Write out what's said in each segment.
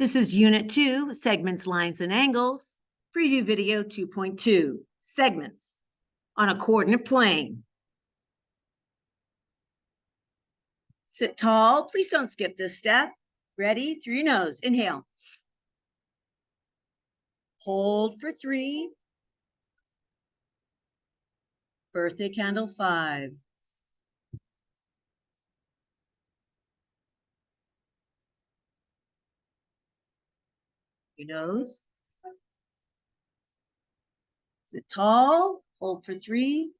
This is Unit 2, Segments, Lines, and Angles, Preview Video 2.2, Segments on a Coordinate Plane. Sit tall. Please don't skip this step. Ready? Through your nose. Inhale. Hold for 3. Birthday candle 5. Your nose. Sit tall. Hold for 3.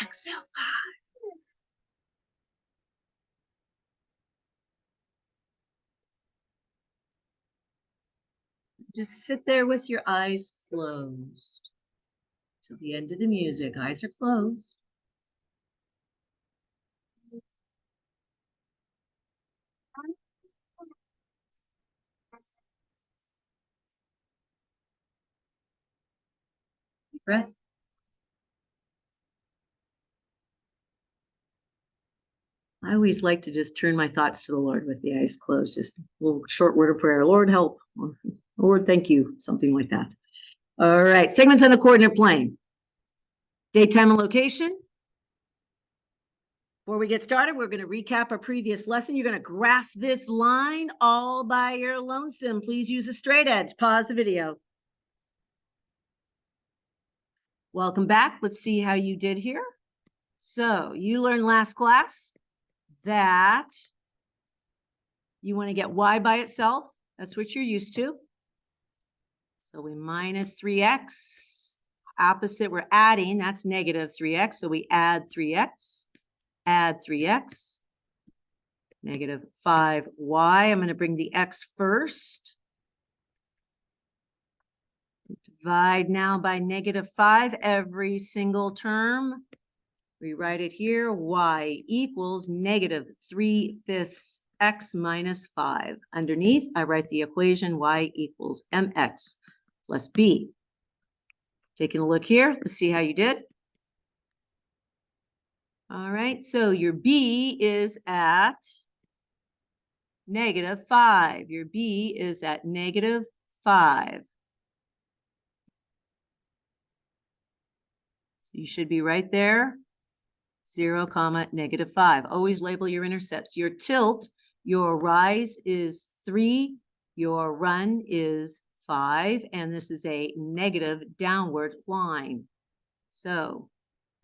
Exhale 5. Just sit there with your eyes closed till the end of the music. Eyes are closed. Deep breath. I always like to just turn my thoughts to the Lord with the eyes closed. Just a little short word of prayer. Lord, help. Or, Lord, thank you. Something like that. All right. Segments on the coordinate plane. Date, time, and location. Before we get started, we're going to recap our previous lesson. You're going to graph this line all by your lonesome. Please use a straight edge. Pause the video. Welcome back. Let's see how you did here. So you learned last class that you want to get y by itself. That's what you're used to. So we minus 3x. Opposite, we're adding. That's negative 3x. So we add 3x. Add 3x. Negative 5y. I'm going to bring the x first. Divide now by negative 5 every single term. Rewrite it here. Y equals negative 3/5 x minus 5. Underneath, I write the equation y equals mx plus b. Taking a look here. Let's see how you did. All right. So your b is at negative 5. Your b is at negative 5. So you should be right there. 0, negative 5. Always label your intercepts. Your tilt, your rise is 3. Your run is 5. And this is a negative downward line. So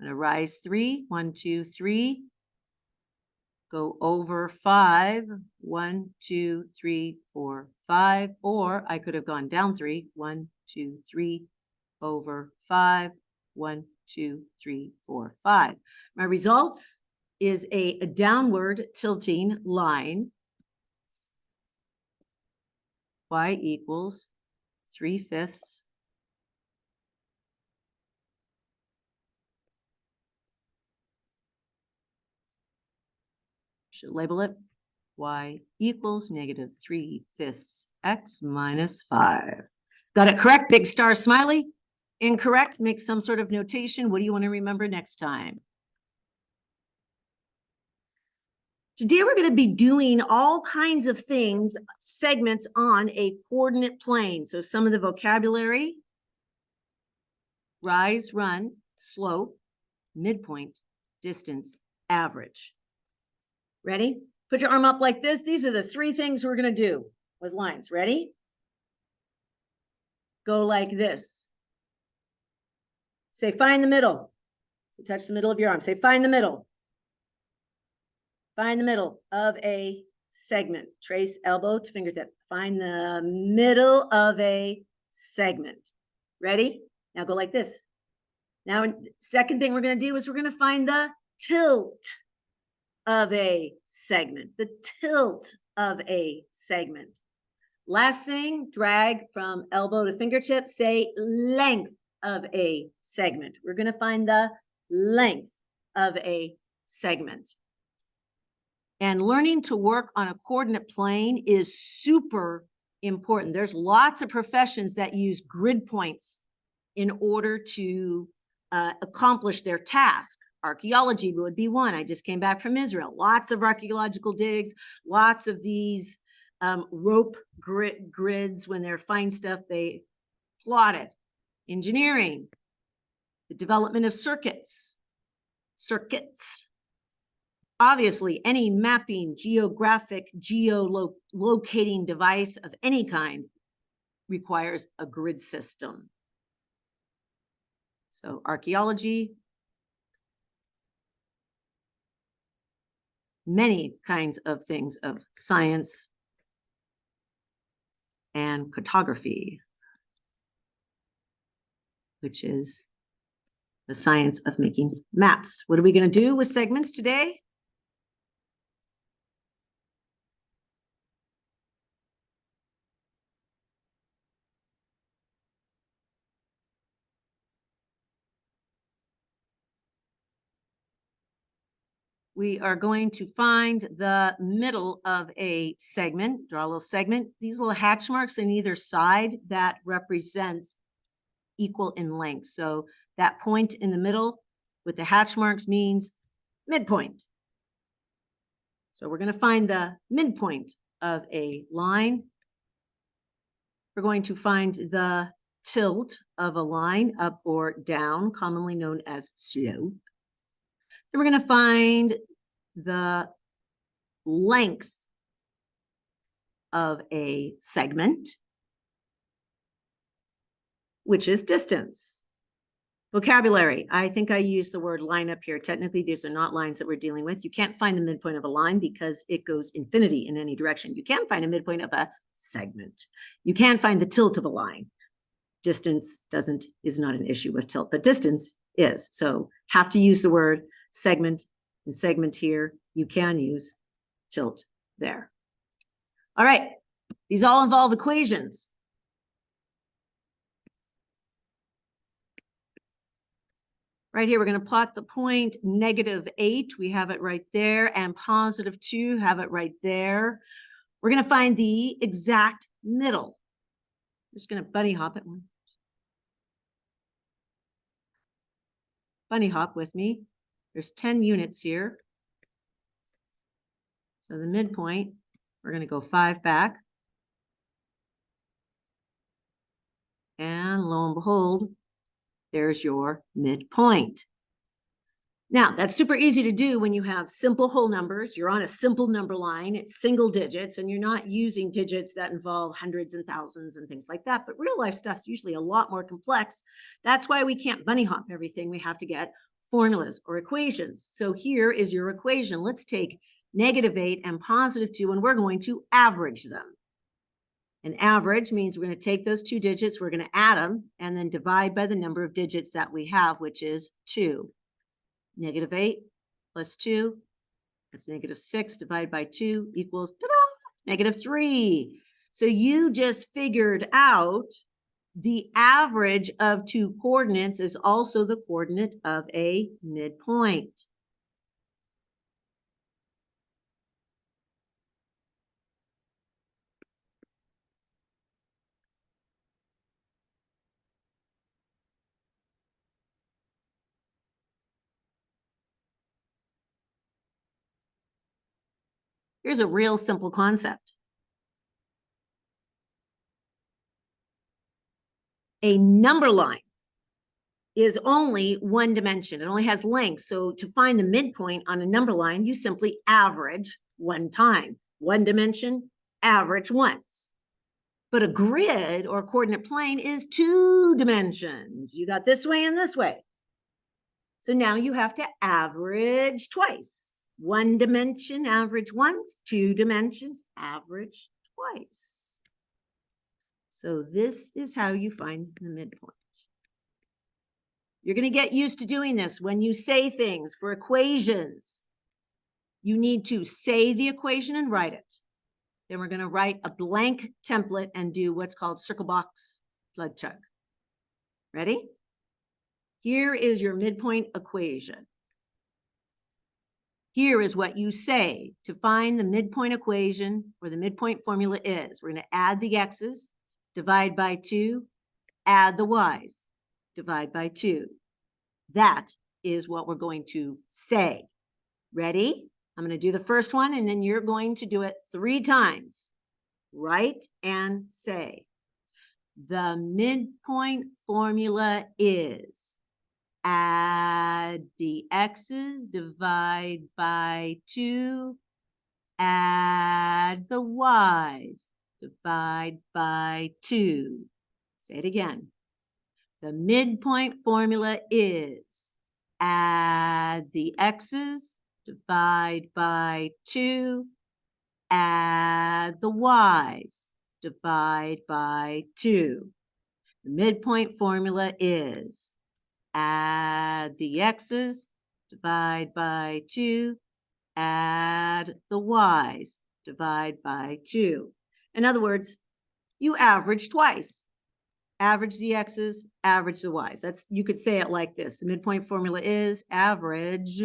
I'm going to rise 3. 1, 2, 3. Go over 5. 1, 2, 3, 4, 5. Or I could have gone down 3. 1, 2, 3. Over 5. 1, 2, 3, 4, 5. My results is a downward tilting line. Y equals 3/5. Should label it y equals negative 3/5 x minus 5. Got it correct? Big star smiley. Incorrect, make some sort of notation. What do you want to remember next time? Today, we're going to be doing all kinds of things, segments on a coordinate plane. So some of the vocabulary: rise, run, slope, midpoint, distance, average. Ready? Put your arm up like this. These are the 3 things we're going to do with lines. Ready? Go like this. Say, find the middle. So touch the middle of your arm. Say, find the middle. Find the middle of a segment. Trace elbow to fingertip. Find the middle of a segment. Ready? Now go like this. Now, second thing we're going to do is we're going to find the tilt of a segment. The tilt of a segment. Last thing, drag from elbow to fingertip. Say, length of a segment. We're going to find the length of a segment. And learning to work on a coordinate plane is super important. There's lots of professions that use grid points in order to accomplish their task. Archaeology would be one. I just came back from Israel. Lots of archaeological digs, lots of these rope grids. When they're fine stuff, they plot it. Engineering, the development of circuits. Obviously, any mapping, geographic, geolocating device of any kind requires a grid system. So archaeology, many kinds of things of science, and cartography, which is the science of making maps. What are we going to do with segments today? We are going to find the middle of a segment, draw a little segment. These little hatch marks on either side, that represents equal in length. So that point in the middle with the hatch marks means midpoint. So we're going to find the midpoint of a line. We're going to find the tilt of a line, up or down, commonly known as slope. Then we're going to find the length of a segment, which is distance. Vocabulary. I think I used the word line up here. Technically, these are not lines that we're dealing with. You can't find the midpoint of a line because it goes infinity in any direction. You can find a midpoint of a segment. You can find the tilt of a line. Distance is not an issue with tilt, but distance is. So have to use the word segment and segment here. You can use tilt there. All right. These all involve equations. Right here, we're going to plot the point -8. We have it right there. And +2, have it right there. We're going to find the exact middle. I'm just going to bunny hop it. Bunny hop with me. There's 10 units here. So the midpoint, we're going to go 5 back. And lo and behold, there's your midpoint. Now, that's super easy to do when you have simple whole numbers. You're on a simple number line. It's single digits, and you're not using digits that involve hundreds and thousands and things like that. But real life stuff's usually a lot more complex. That's why we can't bunny hop everything. We have to get formulas or equations. So here is your equation. Let's take -8 and +2, and we're going to average them. An average means we're going to take those two digits, we're going to add them, and then divide by the number of digits that we have, which is 2. -8 plus 2, that's -6 divided by 2 equals -3. So you just figured out the average of two coordinates is also the coordinate of a midpoint. Here's a real simple concept. A number line is only one dimension. It only has length. So to find the midpoint on a number line, you simply average one time. One dimension, average once. But a grid or coordinate plane is 2 dimensions. You got this way and this way. So now you have to average twice. 1 dimension, average once. 2 dimensions, average twice. So this is how you find the midpoint. You're going to get used to doing this when you say things for equations. You need to say the equation and write it. Then we're going to write a blank template and do what's called circle box plug chug. Ready? Here is your midpoint equation. Here is what you say to find the midpoint equation, or the midpoint formula is. We're going to add the x's, divide by 2, add the y's, divide by 2. That is what we're going to say. Ready? I'm going to do the first one, and then you're going to do it 3 times. Write and say. The midpoint formula is add the x's, divide by 2, add the y's, divide by 2. Say it again. The midpoint formula is add the x's, divide by 2, add the y's, divide by 2. The midpoint formula is add the x's, divide by 2, add the y's, divide by 2. In other words, you average twice. Average the x's, average the y's. That's, you could say it like this. The midpoint formula is average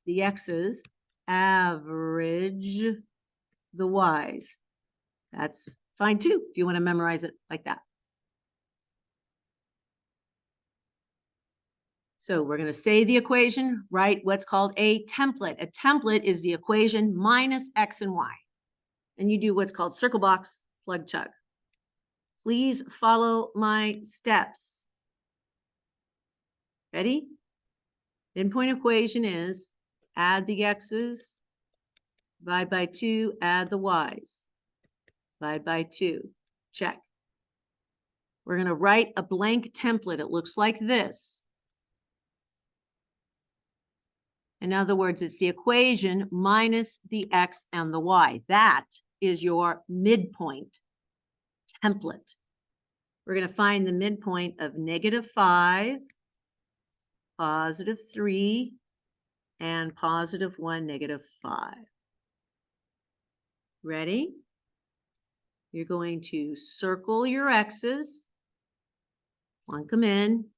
the x's, average the y's. That's fine too, if you want to memorize it like that. So we're going to say the equation, write what's called a template. A template is the equation minus x and y. And you do what's called circle box, plug, chug. Please follow my steps. Ready? Midpoint equation is add the x's, divide by 2, add the y's, divide by 2. Check. We're going to write a blank template. It looks like this. In other words, it's the equation minus the x and the y. That is your midpoint template. We're going to find the midpoint of -5, +3, and +1, -5. Ready? You're going to circle your x's, plunk them in,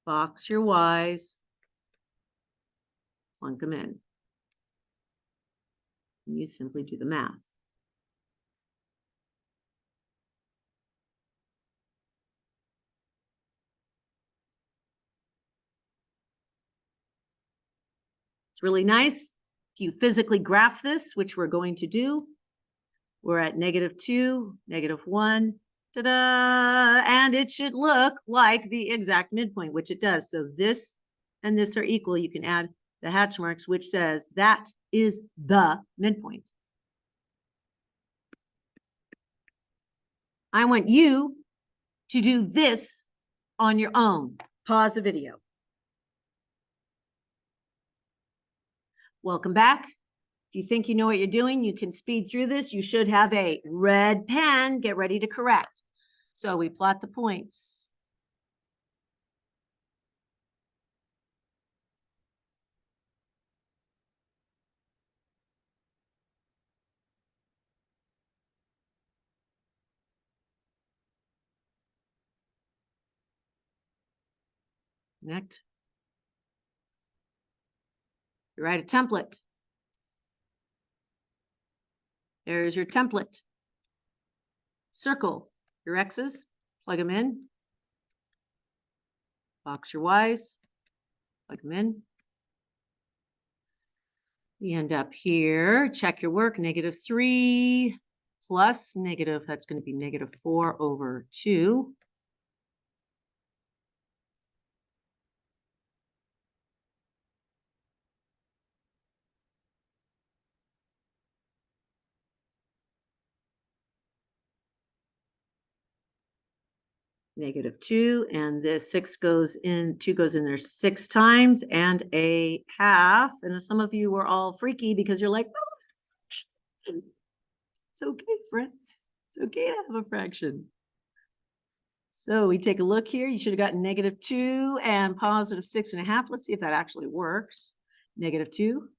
box your y's, plunk them in. And you simply do the math. It's really nice if you physically graph this, which we're going to do. We're at -2, -1, ta-da! And it should look like the exact midpoint, which it does. So this and this are equal. You can add the hatch marks, which says that is the midpoint. I want you to do this on your own. Pause the video. Welcome back. If you think you know what you're doing, you can speed through this. You should have a red pen. Get ready to correct. So we plot the points. Next. You write a template. There's your template. Circle your x's, plug them in. Box your y's, plug them in. You end up here, check your work, -3 plus negative, that's going to be -4/2. -2, and this 6 goes in, 2 goes in there 6 times, and a half. And some of you were all freaky because you're like, oh, it's a fraction. It's okay, friends. It's okay to have a fraction. So we take a look here. You should have gotten -2 and +6.5. Let's see if that actually works. -2.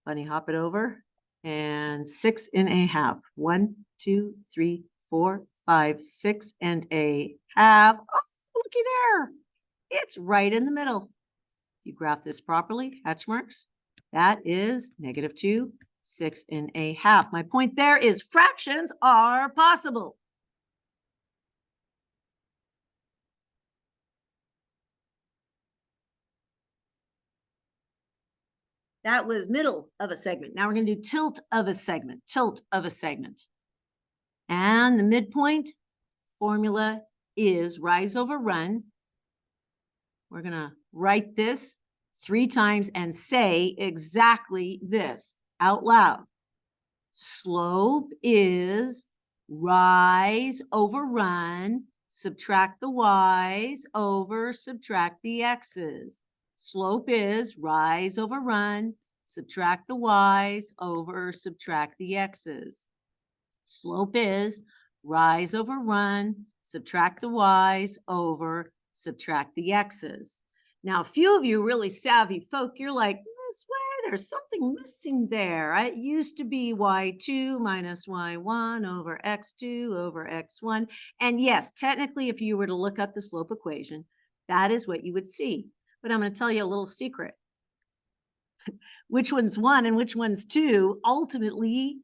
Bunny hop it over. And 6.5. 1, 2, 3, 4, 5, 6.5. Oh, looky there. It's right in the middle. You graph this properly, hatch marks. That is -2, 6.5. My point there is fractions are possible. That was middle of a segment. Now we're going to do tilt of a segment, tilt of a segment. And the midpoint formula is rise over run. We're going to write this 3 times and say exactly this out loud. Slope is rise over run, subtract the y's over subtract the x's. Slope is rise over run, subtract the y's over subtract the x's. Slope is rise over run, subtract the y's over subtract the x's. Now, a few of you really savvy folk, you're like, Miss Way, there's something missing there. It used to be y2 minus y1 over x2 over x1. And yes, technically, if you were to look up the slope equation, that is what you would see. But I'm going to tell you a little secret. Which one's 1 and which one's 2 ultimately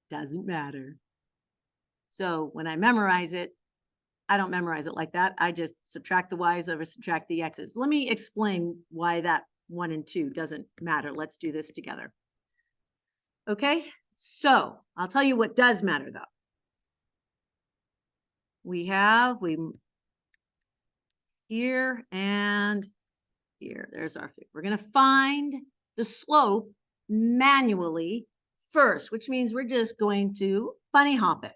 doesn't matter. So when I memorize it, I don't memorize it like that. I just subtract the y's over subtract the x's. Let me explain why that 1 and 2 doesn't matter. Let's do this together. Okay, so I'll tell you what does matter though. We here and here. There's our, we're going to find the slope manually first, which means we're just going to bunny hop it.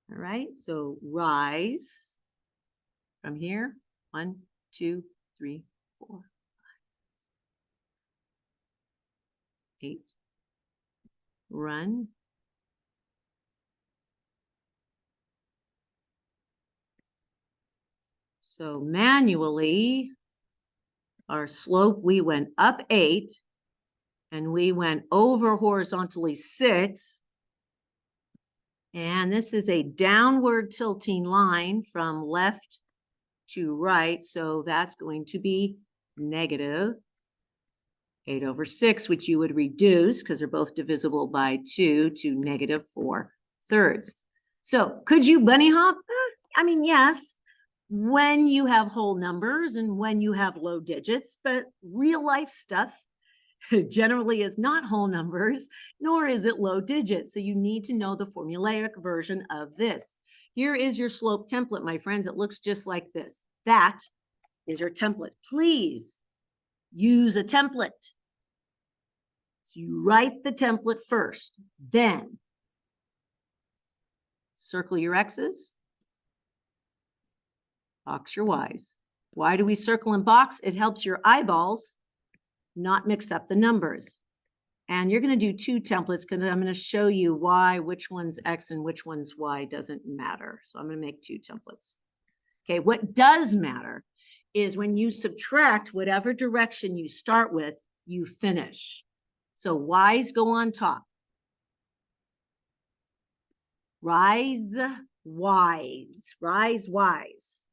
All right, so rise from here, 1, 2, 3, 4, 5, 8, run, so manually, our slope, we went up 8, and we went over horizontally 6, and this is a downward tilting line from left to right, so that's going to be negative 8 over 6, which you would reduce because they're both divisible by 2 to negative 4/3. So could you bunny hop? I mean, yes, when you have whole numbers and when you have low digits, but real life stuff generally is not whole numbers, nor is it low digits. So you need to know the formulaic version of this. Here is your slope template, my friends. It looks just like this. That is your template. Please use a template. So you write the template first, then circle your X's, box your Y's. Why do we circle and box? It helps your eyeballs not mix up the numbers. And you're going to do 2 templates because I'm going to show you why which one's X and which one's Y doesn't matter. So I'm going to make 2 templates. Okay, what does matter is when you subtract whatever direction you start with, you finish. So Y's go on top. Rise, Y's, rise, Y's.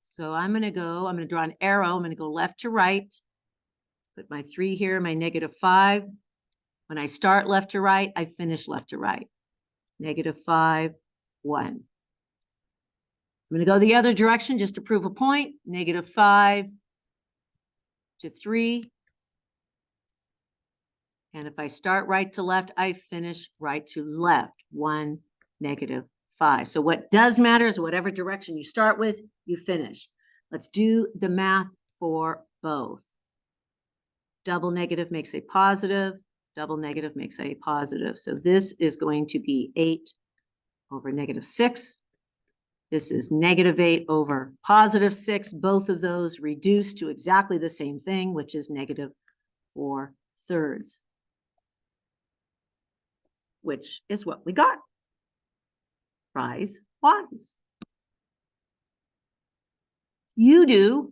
So I'm going to draw an arrow. I'm going to go left to right. Put my 3 here, my -5. When I start left to right, I finish left to right. -5, 1. I'm going to go the other direction just to prove a point. -5 to 3. And if I start right to left, I finish right to left. 1, -5. So what does matter is whatever direction you start with, you finish. Let's do the math for both. Double negative makes a positive. Double negative makes a positive. So this is going to be 8 over -6. This is -8 over +6. Both of those reduce to exactly the same thing, which is -4/3, which is what we got. Rise, Y's. You do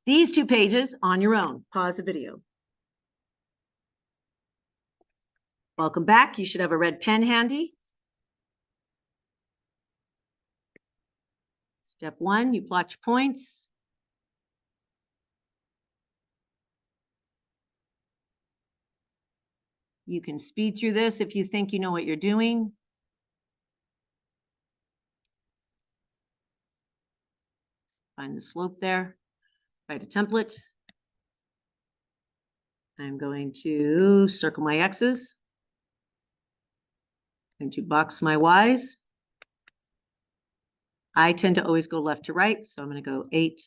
these 2 pages on your own. Pause the video. Welcome back. You should have a red pen handy. Step 1, you plot your points. You can speed through this if you think you know what you're doing. Find the slope there. Write a template. I'm going to circle my X's. I'm going to box my Y's. I tend to always go left to right, so I'm going to go 8,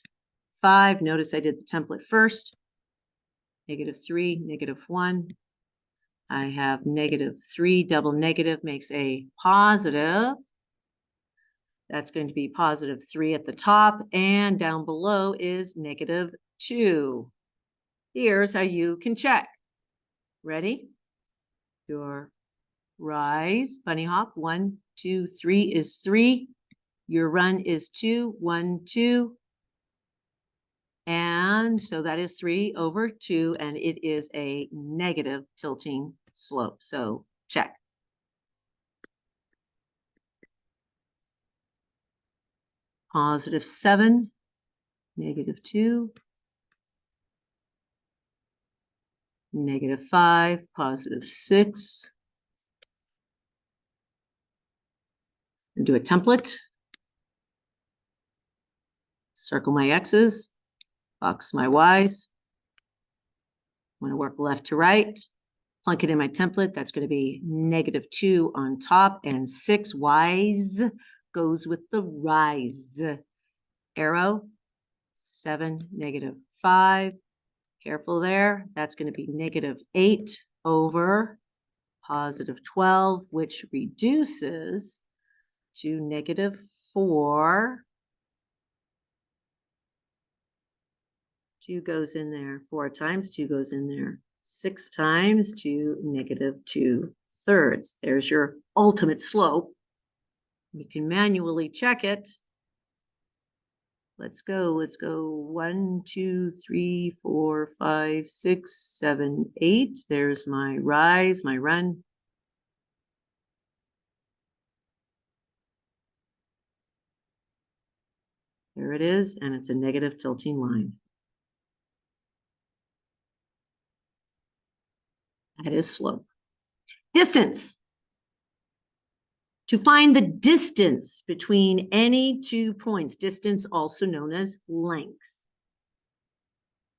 5. Notice I did the template first. -3, -1. I have -3, double negative makes a positive. That's going to be +3 at the top, and down below is -2. Here's how you can check. Ready? Your rise, bunny hop, 1, 2, 3 is 3. Your run is 2, 1, 2. And so that is 3 over 2, and it is a negative tilting slope. So check. +7, -2, -5, +6. And do a template. Circle my X's, box my Y's. I'm going to work left to right, plunk it in my template. That's going to be -2 on top, and 6 Y's goes with the rise. Arrow, 7, -5. Careful there. That's going to be -8 over +12, which reduces to -4. 2 goes in there 4 times, 2 goes in there 6 times to -2/3. There's your ultimate slope. You can manually check it. Let's go. 1, 2, 3, 4, 5, 6, 7, 8. There's my rise, my run. There it is, and it's a negative tilting line. That is slope. Distance. To find the distance between any 2 points, distance also known as length.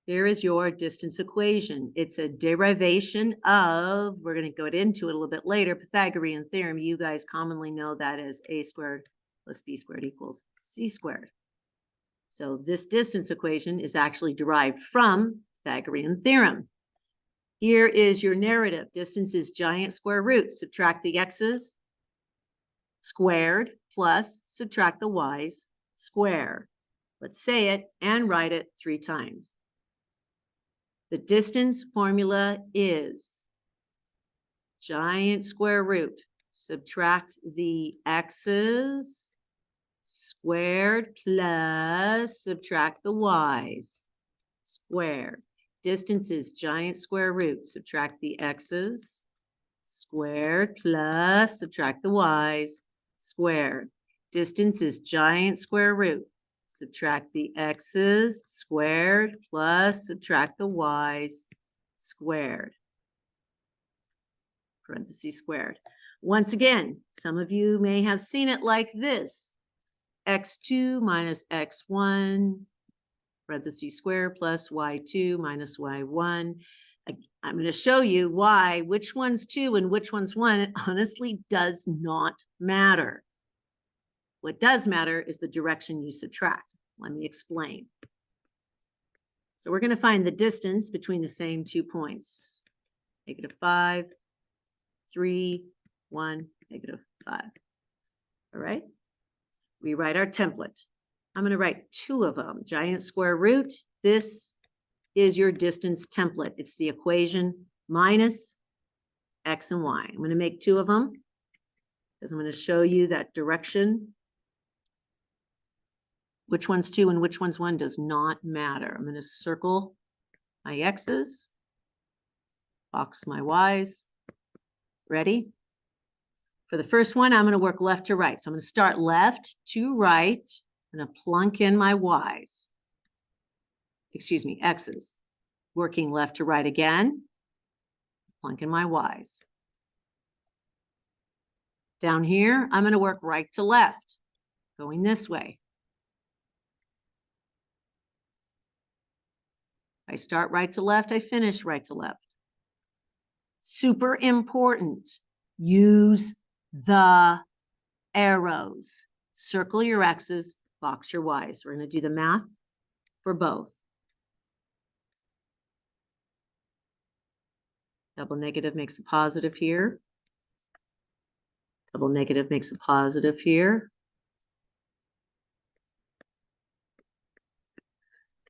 Here is your distance equation. It's a derivation of, we're going to go into it a little bit later, Pythagorean theorem. You guys commonly know that as a squared plus b squared equals c squared. So this distance equation is actually derived from Pythagorean theorem. Here is your narrative. Distance is giant square root. Subtract the x's squared plus subtract the y's squared. Let's say it and write it 3 times. The distance formula is giant square root. Subtract the x's squared plus subtract the y's squared. Distance is giant square root. Subtract the x's squared plus subtract the y's squared. Distance is giant square root. Subtract the x's squared plus subtract the y's squared. Parentheses squared. Once again, some of you may have seen it like this. x2 minus x1, parentheses squared, plus y2 minus y1. I'm going to show you why, which one's 2 and which one's 1. It honestly does not matter. What does matter is the direction you subtract. Let me explain. So we're going to find the distance between the same 2 points. -5, 3, 1, -5. All right? We write our template. I'm going to write 2 of them. Giant square root. This is your distance template. It's the equation minus x and y. I'm going to make 2 of them because I'm going to show you that direction. Which one's 2 and which one's 1 does not matter. I'm going to circle my x's, box my y's. Ready? For the first one, I'm going to work left to right. So I'm going to start left to right. I'm going to plunk in my y's. Excuse me, x's. Working left to right again. Plunk in my y's. Down here, I'm going to work right to left, going this way. I start right to left, I finish right to left. Super important. Use the arrows. Circle your X's, box your Y's. We're going to do the math for both. Double negative makes a positive here. Double negative makes a positive here.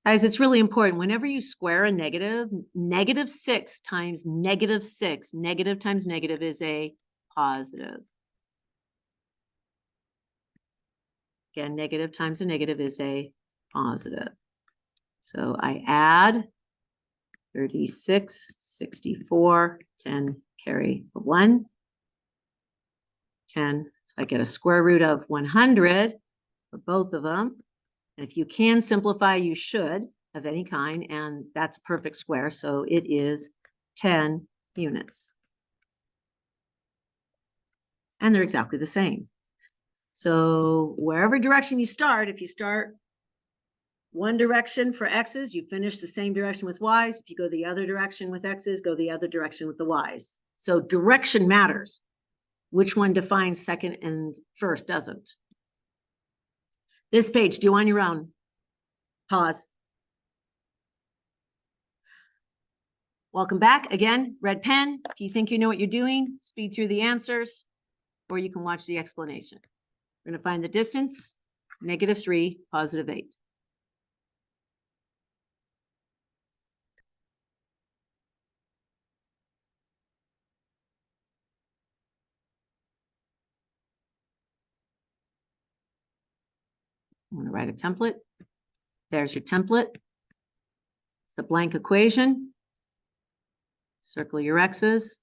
Guys, it's really important. Whenever you square a negative, -6 times -6, negative times negative is a positive. Again, negative times a negative is a positive. So I add 36, 64, 10, carry a 1, 10. So I get a square root of 100 for both of them. And if you can simplify, you should, of any kind, and that's a perfect square. So it is 10 units. And they're exactly the same. So wherever direction you start, if you start one direction for X's, you finish the same direction with Y's. If you go the other direction with X's, go the other direction with the Y's. So direction matters. Which one defines second and first doesn't. This page, do on your own. Pause. Welcome back. Again, red pen. If you think you know what you're doing, speed through the answers, or you can watch the explanation. We're going to find the distance, -3, +8. I'm going to write a template. There's your template. It's a blank equation. Circle your X's.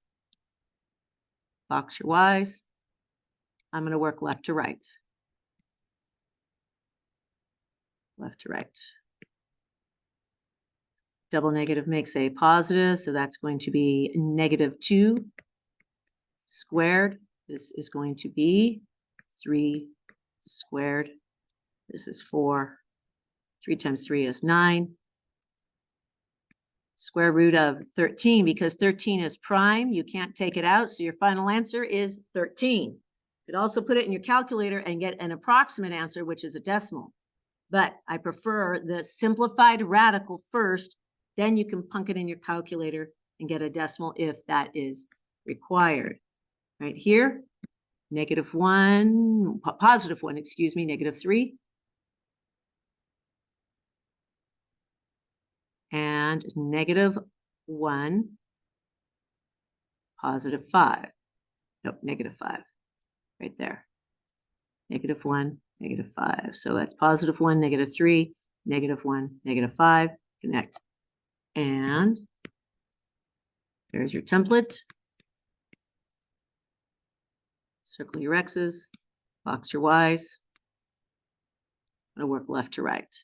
Box your Y's. I'm going to work left to right. Left to right. Double negative makes a positive, so that's going to be -2 squared. This is going to be 3 squared. This is 4. 3 times 3 is 9. Square root of 13, because 13 is prime, you can't take it out, so your final answer is 13. You could also put it in your calculator and get an approximate answer, which is a decimal. But I prefer the simplified radical first, then you can punk it in your calculator and get a decimal if that is required. Right here, positive 1, excuse me, -3. And -1, +5. Nope, -5, right there. -1, -5. So that's +1, -3, -1, -5, connect. And there's your template. Circle your X's, box your Y's. I'm going to work left to right.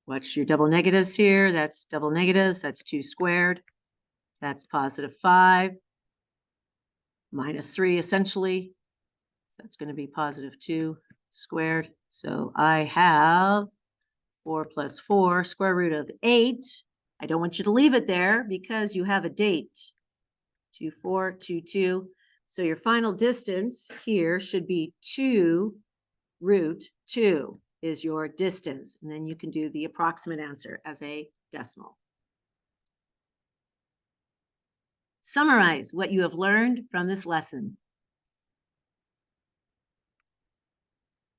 Watch your double negatives here. That's double negatives. That's 2 squared. That's +5. -3, essentially. So that's going to be +2 squared. So I have 4 + 4, square root of 8. I don't want you to leave it there because you have a date. 2, 4, 2, 2. So your final distance here should be 2 root 2 is your distance. And then you can do the approximate answer as a decimal. Summarize what you have learned from this lesson.